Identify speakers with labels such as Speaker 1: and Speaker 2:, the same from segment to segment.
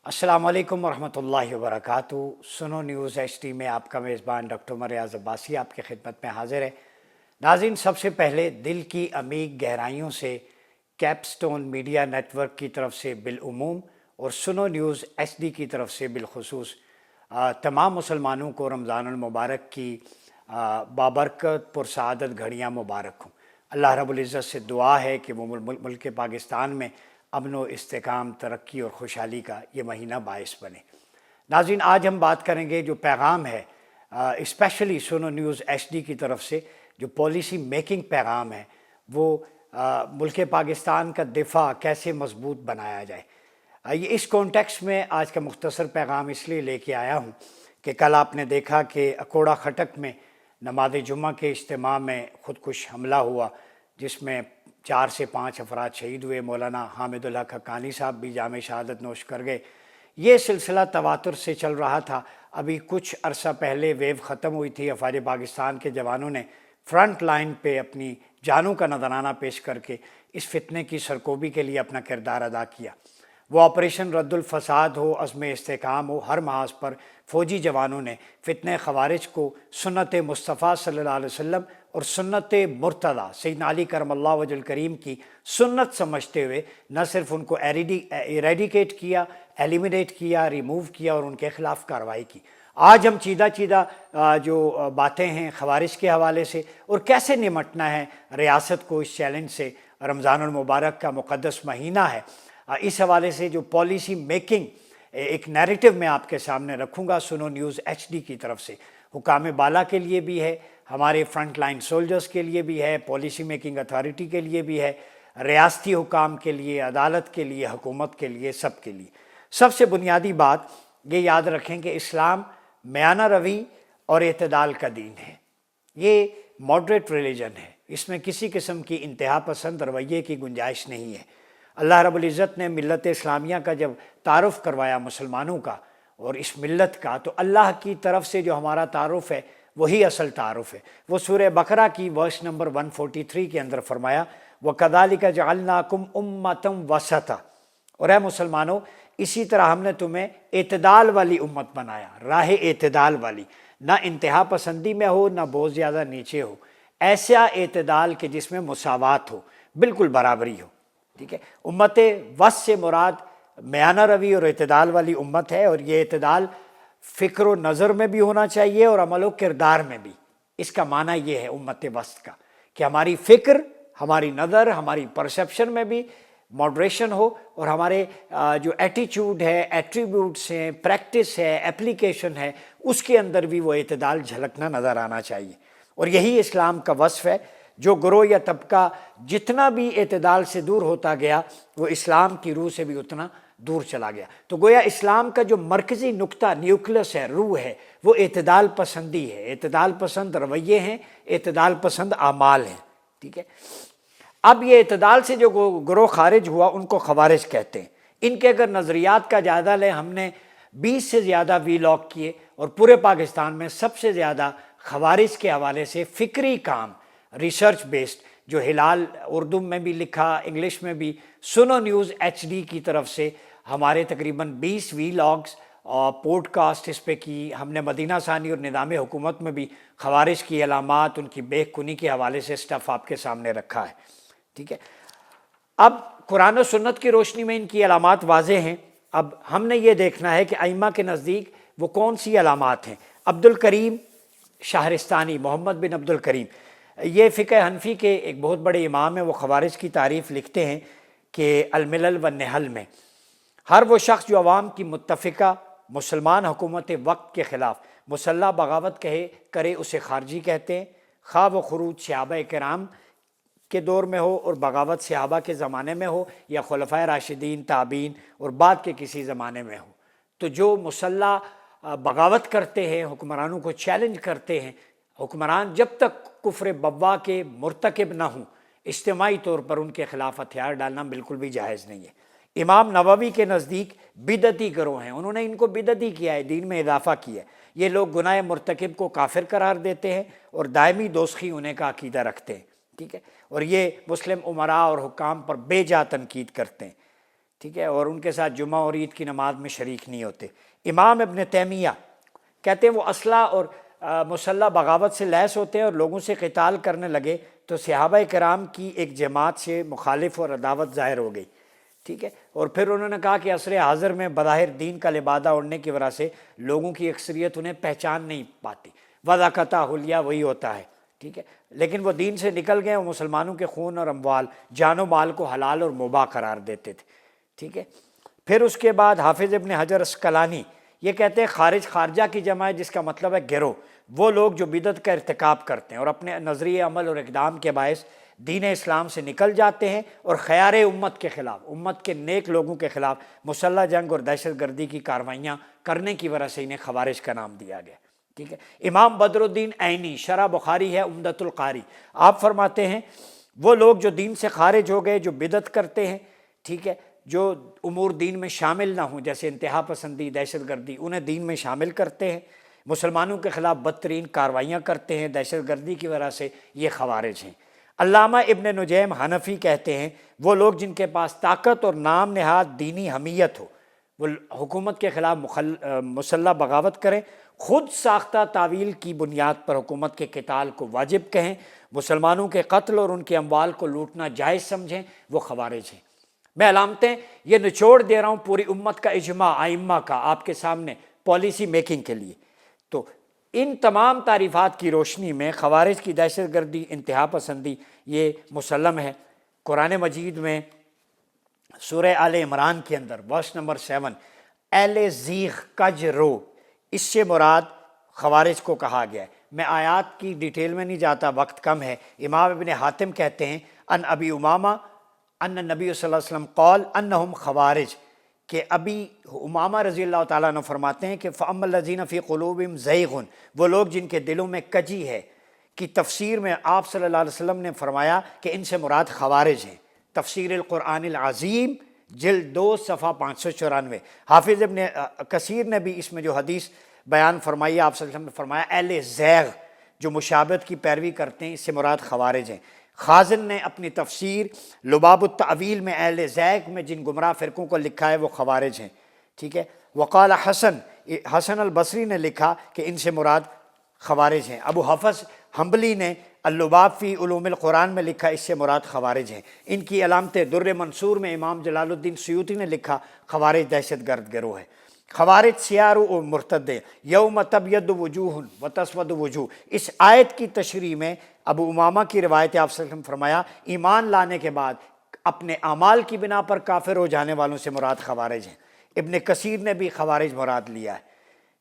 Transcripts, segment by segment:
Speaker 1: अस्सलाम वालेकुम वरहमतुल्लाहि वबरकातुहू। सुनो न्यूज़ HD में आपका मेज़बान डॉक्टर मरियाज़ अब्बासी आपकी खिदमत में हाजिर है। नाज़रीन, सबसे पहले दिल की अमीग गहराइयों से कैपस्टोन मीडिया नेटवर्क की तरफ से बिलउमूम और सुनो न्यूज़ HD की तरफ से बिलखुसूस तमाम मुसलमानों को रमज़ानुल मुबारक की बाबरकत पुरसआदत घड़ियाँ मुबारक हों। अल्लाह रब्बुल इज़्ज़त से दुआ है कि वो मुल्क पाकिस्तान में अमन व इस्तेकाम, तरक्की और खुशहाली का ये महीना बाइस बने। नाज़रीन, आज हम बात करेंगे जो पैगाम है स्पेशली सुनो न्यूज़ HD की तरफ से जो पॉलिसी मेकिंग पैगाम है वो मुल्क पाकिस्तान का दिफा कैसे मजबूत बनाया जाए। ये इस कॉन्टेक्स्ट में आज का मुख्तसर पैगाम इसलिए लेके आया हूँ कि कल आपने देखा कि अकोड़ा खटक में नमाज जुम्मा के इज्तिमा में खुदकुश हमला हुआ जिसमें 4 से 5 अफराद शहीद हुए। मौलाना हामिदुल हक हक्कानी साहब भी जाम शहादत नोश कर गए। ये सिलसिला तवातुर से चल रहा था। अभी कुछ अरसा पहले वेव ख़त्म हुई थी। अफवाज पाकिस्तान के जवानों ने फ्रंट लाइन पे अपनी जानों का नजराना पेश करके इस फितने की सरकोबी के लिए अपना किरदार अदा किया। वो ऑपरेशन रद्दुल फसाद हो, अज़्म इस्तेकाम हो, हर महाज पर फ़ौजी जवानों ने फितने ख़वारिज को सुन्नत मुस्तफ़ा सल्लल्लाहु अलैहि वसल्लम और सुन्नत मुर्तज़ा सैयदना अली करमल्लाहु वजहुल करीम की सुन्नत समझते हुए न सिर्फ उनको एरेडिकेट किया, एलिमिनेट किया, रिमूव किया और उनके ख़िलाफ़ कार्रवाई की। आज हम चीदा जो बातें हैं ख़वारिज के हवाले से और कैसे निमटना है रियासत को इस चैलेंज से, रमज़ानुल मुबारक का मुक़द्दस महीना है, इस हवाले से जो पॉलिसी मेकिंग एक नैरेटिव मैं आपके सामने रखूँगा सुनो न्यूज़ HD की तरफ से। हुकाम बाला के लिए भी है, हमारे फ्रंट लाइन सोल्जर्स के लिए भी है, पॉलिसी मेकिंग अथॉरिटी के लिए भी है, रियासती हुकाम के लिए, अदालत के लिए, हुकूमत के लिए, सब के लिए। सबसे बुनियादी बात ये याद रखें कि इस्लाम मयाना रवी और एतदाल का दीन है। ये मॉडरेट रिलीजन है। इसमें किसी किस्म की इंतहा पसंद रवैये की गुंजाइश नहीं है। अल्लाह रब्बुल इज़्ज़त ने मिल्लत इस्लामिया का जब तारुफ़ करवाया मुसलमानों का और इस मिल्लत का, तो अल्लाह की तरफ से जो हमारा तारुफ़ है वही असल तारुफ़ है। वो सूरह बकरा की वर्स नंबर 143 के अंदर फरमाया, वकज़ालिका जअलनाकुम उम्मतम वसता, और है मुसलमानों इसी तरह हमने तुम्हें एतदाल वाली उम्मत बनाया, राह एतदाल वाली, ना इंतहा पसंदी में हो ना बहुत ज़्यादा नीचे हो, ऐसा एतदाल के जिसमें मुसावात हो, बिल्कुल बराबरी हो। ठीक है, उम्मत वस से मुराद मयाना रवी और एतदाल वाली उम्मत है। और ये एतदाल फ़िक्र व नज़र में भी होना चाहिए और अमल व किरदार में भी। इसका माना ये है उम्मत वस्त का कि हमारी फ़िक्र, हमारी नज़र, हमारी परसेप्शन में भी मॉडरेशन हो और हमारे जो एटीट्यूड है, एट्रीब्यूट्स हैं, प्रैक्टिस है, एप्लीकेशन है, उसके अंदर भी वो एतदाल झलकना नज़र आना चाहिए। और यही इस्लाम का वस्फ़ है। जो ग्रोह या तबका जितना भी एतदाल से दूर होता गया वो इस्लाम की रूह से भी उतना दूर चला गया। तो गोया इस्लाम का जो मरकज़ी नुक्ता, न्यूक्लियस है, रूह है, वो एतदाल पसंदी है। एतदाल पसंद रवैये हैं, एतदाल पसंद आमाल हैं। ठीक है, अब ये एतदाल से जो ग्रोह खारिज हुआ उनको ख़वारिज कहते हैं। इनके अगर नज़रियात का जायज़ा लें, हमने 20 से ज़्यादा वीलॉग किए और पूरे पाकिस्तान में सबसे ज़्यादा ख़वारिज के हवाले से फ़िक्री काम, रिसर्च बेस्ड, जो हिलाल उर्दू में भी लिखा, इंग्लिश में भी, सुनो न्यूज़ HD की तरफ से हमारे तकरीबन 20 वीलॉग्स और पॉडकास्ट इस पे की हमने। मदीना सानी और निज़ाम हुकूमत में भी ख़वारिज की अलामात, उनकी बेखुनी के हवाले से स्टफ़ आपके सामने रखा है। ठीक है, अब कुरान और सुन्नत की रोशनी में इनकी अलामात वाज़ेह हैं। अब हमने ये देखना है कि अइम्मा के नज़दीक वो कौन सी अलामात हैं। अब्दुल करीम शाहरिस्तानी, मोहम्मद बिन अब्दुल करीम, ये फ़िक़ह हनफ़ी के एक बहुत बड़े इमाम हैं। वो ख़वारिज की तारीफ़ लिखते हैं कि अल-मिलल व नहल में हर वो शख्स जो अवाम की मुत्तफ़िका मुसलमान हुकूमत वक्त के ख़िलाफ़ मुसल्लह बगावत करे उसे खारजी कहते हैं। खा व खुरूज सहाबा किराम के दौर में हो और बगावत सहाबा के ज़माने में हो या खुलफ़ाए राशिदीन, ताबीन और बाद के किसी ज़माने में हो। तो जो मुसल्लह बगावत करते हैं, हुक्मरानों को चैलेंज करते हैं, हुक्मरान जब तक कुफ्र बव्वा के मुर्तकिब ना हों, इज्तिमाई तौर पर उनके ख़िलाफ़ हथियार डालना बिल्कुल भी जायज़ नहीं है। इमाम नववी के नज़दीक बिदती गिरोह हैं, उन्होंने इनको बिदती किया है, दीन में इजाफ़ा किया है। ये लोग गुनाह मुर्तकिब को काफिर करार देते हैं और दायमी दोस्ती होने का अकीदा रखते हैं। ठीक है, और ये मुस्लिम उमरा और हुकाम पर बेजा तनकीद करते हैं। ٹھیک ہے، اور ان کے ساتھ جمعہ اور عید کی نماز میں شریک نہیں ہوتے۔ امام ابن تیمیہ کہتے ہیں وہ اسلحہ اور مسلح بغاوت سے لیس ہوتے ہیں اور لوگوں سے قتال کرنے لگے تو صحابہ کرام کی ایک جماعت سے مخالف اور عداوت ظاہر ہو گئی، ٹھیک ہے، اور پھر انہوں نے کہا کہ عصر حاضر میں بظاہر دین کا لبادہ اوڑھنے کی وجہ سے لوگوں کی اکثریت انہیں پہچان نہیں پاتی، وَذَكَتَ حلیہ وہی ہوتا ہے، ٹھیک ہے، لیکن وہ دین سے نکل گئے اور مسلمانوں کے خون اور اموال، جان و مال کو حلال اور مباح قرار دیتے تھے، ٹھیک ہے۔ پھر اس کے بعد حافظ ابن حجر اسقلانی یہ کہتے ہیں خارج خارجہ کی جمع ہے، جس کا مطلب ہے گروہ، وہ لوگ جو بدعت کا ارتکاب کرتے ہیں اور اپنے نظریے عمل اور اقدام کے باعث دین اسلام سے نکل جاتے ہیں اور خیار امت کے خلاف، امت کے نیک لوگوں کے خلاف مسلح جنگ اور دہشت گردی کی کارروائیاں کرنے کی وجہ سے انہیں خوارج کا نام دیا گیا، ٹھیک ہے۔ امام بدر الدین عینی، شرح بخاری ہے عمدۃ القاری، آپ فرماتے ہیں وہ لوگ جو دین سے خارج ہو گئے، جو بدعت کرتے ہیں، ٹھیک ہے، جو امور دین میں شامل نہ ہوں جیسے انتہا پسندی، دہشت گردی، انہیں دین میں شامل کرتے ہیں، مسلمانوں کے خلاف بدترین کارروائیاں کرتے ہیں دہشت گردی کی وجہ سے، یہ خوارج ہیں۔ علامہ ابن نجیم حنفی کہتے ہیں وہ لوگ جن کے پاس طاقت اور نام نہاد دینی حمیت ہو، وہ حکومت کے خلاف مسلح بغاوت کریں، خود ساختہ تعویل کی بنیاد پر حکومت کے قتال کو واجب کہیں، مسلمانوں کے قتل اور ان کے اموال کو لوٹنا جائز سمجھیں، وہ خوارج ہیں۔ میں علامتیں یہ نچوڑ دے رہا ہوں پوری امت کا اجماع ائمہ کا آپ کے سامنے پالیسی میکنگ کے لیے۔ تو ان تمام تعریفات کی روشنی میں خوارج کی دہشت گردی، انتہا پسندی یہ مسلم ہے۔ قرآن مجید میں سورہ آل عمران کے اندر ورس نمبر 7 اہل زیغ کج رو، اس سے مراد خوارج کو کہا گیا ہے۔ میں آیات کی ڈیٹیل میں نہیں جاتا، وقت کم ہے۔ امام ابن حاتم کہتے ہیں ان ابی امامہ ان نبی صلی اللہ علیہ وسلم قال انہم خوارج، کہ ابی امامہ رضی اللہ تعالیٰ عنہ فرماتے ہیں کہ فَأَمَّا الَّذِينَ فِي قُلُوبِهِمْ زَيْغٌ، وہ لوگ جن کے دلوں میں کجی ہے، کی تفسیر میں آپ صلی اللہ علیہ وسلم نے فرمایا کہ ان سے مراد خوارج ہیں۔ تفسیر القرآن العظیم جلد 2 صفحہ 594۔ حافظ ابن کثیر نے بھی اس میں جو حدیث بیان فرمائی آپ صلی اللہ علیہ وسلم نے فرمایا اہل زیغ جو مشابہت کی پیروی کرتے ہیں، اس سے مراد خوارج ہیں۔ خازن نے اپنی تفسیر لباب التعویل میں اہل زیغ میں جن گمراہ فرقوں کو لکھا ہے وہ خوارج ہیں، ٹھیک ہے۔ وقال حسن البصری نے لکھا کہ ان سے مراد خوارج ہیں۔ ابو حفص حنبلی نے اللباب فی علوم القرآن میں لکھا اس سے مراد خوارج ہیں۔ ان کی علامت در منصور میں امام جلال الدین سیوطی نے لکھا خوارج دہشت گرد گروہ ہے۔ خوارج سیار و مرتد یوم تبید وجوہ و تسود وجوہ، اس آیت کی تشریح میں ابو امامہ کی روایت آپ صلی اللہ علیہ وسلم فرمایا ایمان لانے کے بعد اپنے اعمال کی بنا پر کافر ہو جانے والوں سے مراد خوارج ہیں۔ ابن کثیر نے بھی خوارج مراد لیا ہے،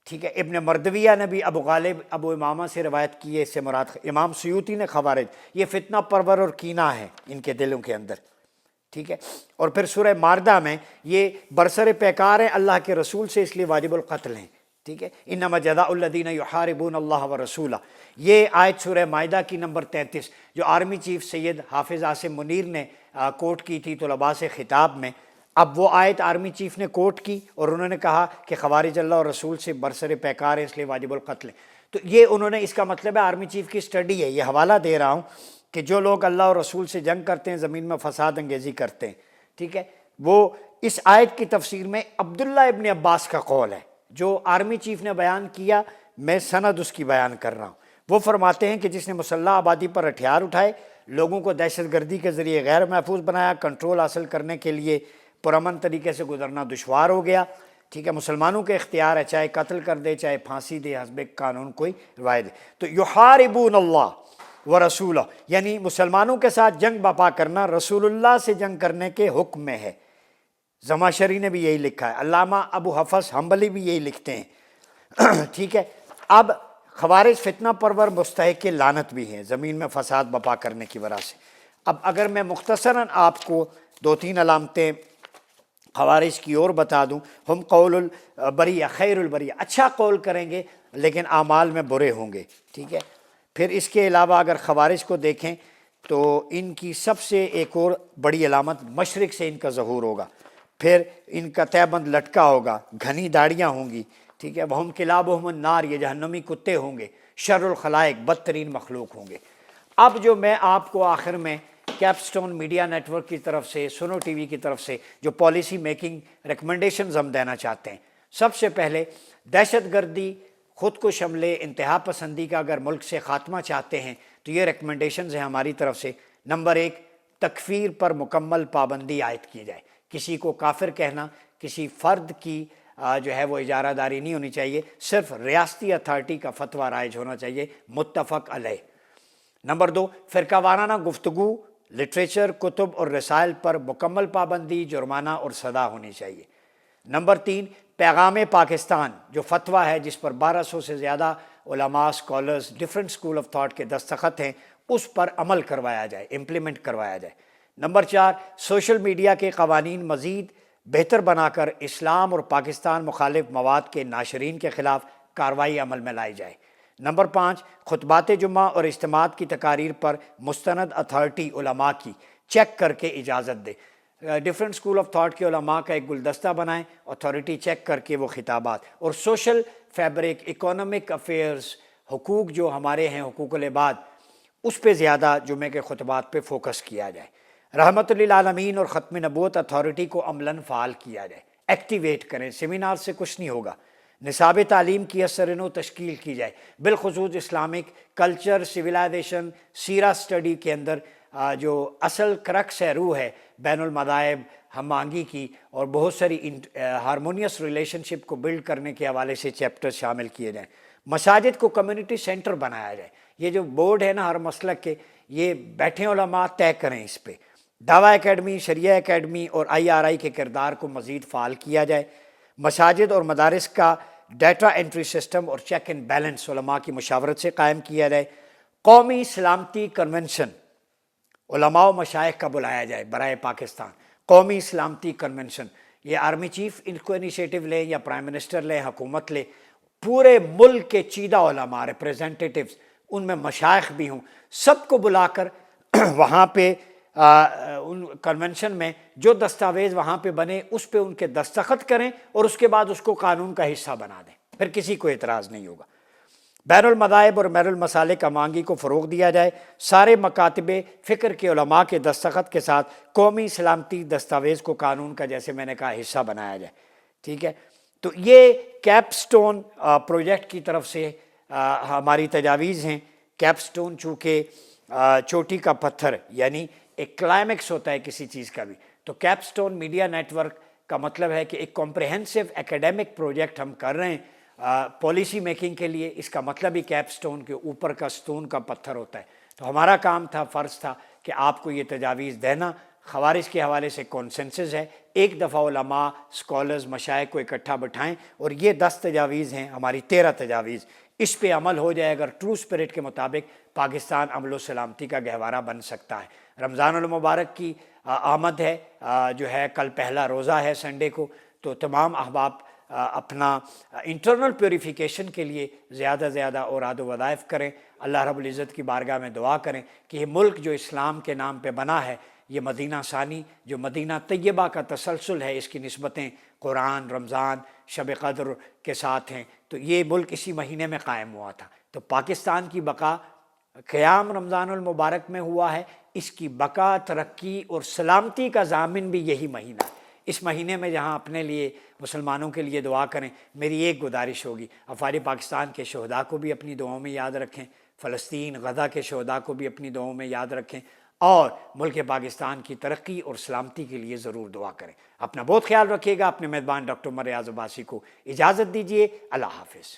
Speaker 1: ٹھیک ہے۔ ابن مردویہ نے بھی ابو غالب ابو امامہ سے روایت کی ہے اس سے مراد، امام سیوطی نے خوارج یہ فتنہ پرور اور کینہ ہے ان کے دلوں کے اندر، ٹھیک ہے۔ اور پھر سورہ مائدہ میں یہ برسر پیکار ہیں اللہ کے رسول سے، اس لیے واجب القتل ہیں، ٹھیک ہے۔ انما جزاء الذین یحاربون اللہ ورسولہ، یہ آیت سورہ مائدہ کی نمبر 33 جو آرمی چیف سید حافظ عاصم منیر نے کوٹ کی تھی طلباء سے خطاب میں، اب وہ آیت آرمی چیف نے کوٹ کی اور انہوں نے کہا کہ خوارج اللہ اور رسول سے برسر پیکار ہے اس لیے واجب القتل ہے۔ تو یہ انہوں نے اس کا مطلب ہے آرمی چیف کی اسٹڈی ہے، یہ حوالہ دے رہا ہوں کہ جو لوگ اللہ اور رسول سے جنگ کرتے ہیں، زمین میں فساد انگیزی کرتے ہیں، ٹھیک ہے، وہ اس آیت کی تفسیر میں عبداللہ ابن عباس کا قول ہے جو آرمی چیف نے بیان کیا، میں سند اس کی بیان کر رہا ہوں۔ وہ فرماتے ہیں کہ جس نے مسلح آبادی پر ہتھیار اٹھائے، لوگوں کو دہشت گردی کے ذریعے غیر محفوظ بنایا، کنٹرول حاصل کرنے کے لیے پرامن طریقے سے گزرنا دشوار ہو گیا، ٹھیک ہے، مسلمانوں کے اختیار ہے چاہے قتل کر دے چاہے پھانسی دے، حسب قانون کوئی روایت دے۔ تو یحاربون اللہ ورسولہ یعنی مسلمانوں کے ساتھ جنگ بپا کرنا رسول اللہ سے جنگ کرنے کے حکم میں ہے۔ زمخشری نے بھی یہی لکھا ہے، علامہ ابو حفص حنبلی بھی یہی لکھتے ہیں، ٹھیک ہے۔ اب خوارج فتنہ پرور مستحق لعنت بھی ہیں زمین میں فساد بپا کرنے کی وجہ سے۔ اب اگر میں مختصراً آپ کو 2-3 علامتیں خوارج کی اور بتا دوں، ہم قول البریہ خیر البریہ، اچھا قول کریں گے لیکن اعمال میں برے ہوں گے، ٹھیک ہے۔ پھر اس کے علاوہ اگر خوارج کو دیکھیں تو ان کی سب سے ایک اور بڑی علامت مشرق سے ان کا ظہور ہوگا، پھر ان کا تہہ بند لٹکا ہوگا، گھنی داڑیاں ہوں گی، ٹھیک ہے، وہم کلابہم النار، یہ جہنمی کتے ہوں گے، شر الخلائق بدترین مخلوق ہوں گے۔ اب جو میں آپ کو آخر میں कैप स्टोन मीडिया नेटवर्क की तरफ से, सुनो टीवी की तरफ से जो पॉलिसी मेकिंग रिकमेंडेशंस हम देना चाहते हैं। सबसे पहले दहशतगर्दी, खुद को हमले, इंतहा पसंदी का अगर मुल्क से ख़ात्मा चाहते हैं तो ये रिकमेंडेशंस हैं हमारी तरफ से। नंबर 1, तकफीर पर मुकम्मल पाबंदी आयद की जाए। किसी को काफिर कहना, किसी फ़र्द की जो है वो इजारादारी नहीं होनी चाहिए, सिर्फ रियासती अथॉरिटी का फतवा राइज होना चाहिए, मुत्तफ़क़ अलैह। नंबर 2, फ़िरका वाराना गुफ्तगू, लिटरेचर, कुतुब और रसायल पर मुकम्मल पाबंदी, जुर्माना और सज़ा होनी चाहिए। नंबर 3, पैगाम पाकिस्तान जो फतवा है जिस पर 1200 से ज़्यादा उलमा, scholars, different school of thought के दस्तखत हैं, उस पर अमल करवाया जाए, इम्प्लीमेंट करवाया जाए। नंबर 4, सोशल मीडिया के क़वानीन मज़ीद बेहतर बनाकर इस्लाम और पाकिस्तान मुखालिफ मवाद के नाशरीन के ख़िलाफ़ कार्रवाई अमल में लाई जाए। नंबर 5, खुतबात जुम्मा और इज्तिमात की तकारीर पर मुस्तनद अथॉरिटी उलमा की चेक करके इजाज़त दे। डिफरेंट स्कूल ऑफ थॉट के उलमा का एक गुलदस्ता बनाएं, अथॉरिटी चेक करके वो खिताबात और सोशल फैब्रिक, इकोनॉमिक अफेयर्स, हुकूक जो हमारे हैं, हुकूकुल इबाद, उस पे ज़्यादा जुमे के खुतबात पे फोकस किया जाए। रहमतुल आलमीन और ख़त्म नबूवत अथॉरिटी को अमलन फ़ाल किया जाए, एक्टिवेट करें। सेमिनार से कुछ नहीं होगा। निसाब तालीम की असरनो तश्कील की जाए, बिलखुसूस इस्लामिक कल्चर, सिविलाइजेशन, सीरा स्टडी के अंदर जो असल क्रक्स है, रूह है बैनुल मज़ाहिब, हम आंगी की और बहुत सारी हारमोनियस रिलेशनशिप को बिल्ड करने के हवाले से चैप्टर शामिल किए जाएँ। मसाजिद को कम्युनिटी सेंटर बनाया जाए। ये जो बोर्ड है ना हर मसलक के, ये बैठे उलमा तय करें इस पे। दावा एकेडमी, शरिया एकेडमी और IRI के किरदार को मज़ीद फ़ाल किया जाए। मसाजिद और मदारिस का डाटा एंट्री सिस्टम और चेक एंड बैलेंस उलमा की मुशावरत से कायम किया जाए। कौमी सलामती कन्वेंशन उलमा व मशाइख का बुलाया जाए बराए पाकिस्तान। कौमी सलामती कन्वेंशन, ये आर्मी चीफ इनको इनिशिएटिव ले या प्राइम मिनिस्टर ले, हुकूमत ले, पूरे मुल्क के चीदा उलमा, रिप्रेजेंटेटिव्स, उनमें मशाइख भी हों, सबको बुलाकर वहाँ पे उन कन्वेंशन में जो दस्तावेज़ वहाँ पे बने उस पे उनके दस्तखत करें और उसके बाद उसको कानून का हिस्सा बना दें, फिर किसी को एतराज़ नहीं होगा। बैनुल मज़ाहिब और बैनुल मसालिक अमांगी को फ़रोग़ दिया जाए। सारे मकातिबे फ़िक्र के उलमा के दस्तखत के साथ कौमी सलामती दस्तावेज़ को कानून का, जैसे मैंने कहा, हिस्सा बनाया जाए। ठीक है, तो ये कैपस्टोन प्रोजेक्ट की तरफ से हमारी तजावीज़ हैं। कैपस्टोन चूँकि चोटी का पत्थर यानी एक क्लाइमेक्स होता है किसी चीज़ का भी, तो कैपस्टोन मीडिया नेटवर्क का मतलब है कि एक कॉम्प्रिहेंसिव एकेडमिक प्रोजेक्ट हम कर रहे हैं पॉलिसी मेकिंग के लिए। इसका मतलब ही कैपस्टोन के ऊपर का स्टोन का पत्थर होता है। तो हमारा काम था, फ़र्ज़ था कि आपको ये तजावीज़ देना। ख़वारिज के हवाले से कॉन्सेंसस है, एक दफ़ा उलमा, स्कॉलर्स, मशाइख को इकट्ठा बिठाएँ और ये 10 तजावीज़ हैं, हमारी 13 तजावीज़, इस पे अमल हो जाए अगर ट्रू स्पिरिट के मुताबिक पाकिस्तान अमन सलामती का गहवारा बन सकता है। रमज़ानुल मुबारक की आमद है, जो है कल पहला रोज़ा है संडे को, तो तमाम अहबाब अपना इंटरनल प्योरीफिकेशन के लिए ज़्यादा से ज़्यादा औराद वज़ाइफ करें। अल्लाह रब्बुल इज़्ज़त की बारगाह में दुआ करें कि ये मुल्क जो इस्लाम के नाम पे बना है, ये मदीना सानी जो मदीना तैयबा का तसलसल है, इसकी निस्बतें कुरान, रमज़ान, शब क़द्र के साथ हैं। तो ये मुल्क इसी महीने में कायम हुआ था। तो पाकिस्तान की बका क़याम रमज़ानुल मुबारक में हुआ है, इसकी बका, तरक्की और सलामती का ज़ामिन भी यही महीना है। इस महीने में जहाँ अपने लिए, मुसलमानों के लिए दुआ करें। मेरी एक गुजारिश होगी, अफ़ारी पाकिस्तान के शहदा को भी अपनी दुआओं में याद रखें, फ़लस्तीन गज़ा के शहदा को भी अपनी दुआओं में याद रखें और मुल्क पाकिस्तान की तरक्की और सलामती के लिए ज़रूर दुआ करें। अपना बहुत ख्याल रखिएगा। अपने मेज़बान डॉक्टर उमर रियाज़ अब्बासी को इजाज़त दीजिए। अल्लाह हाफ़िज़।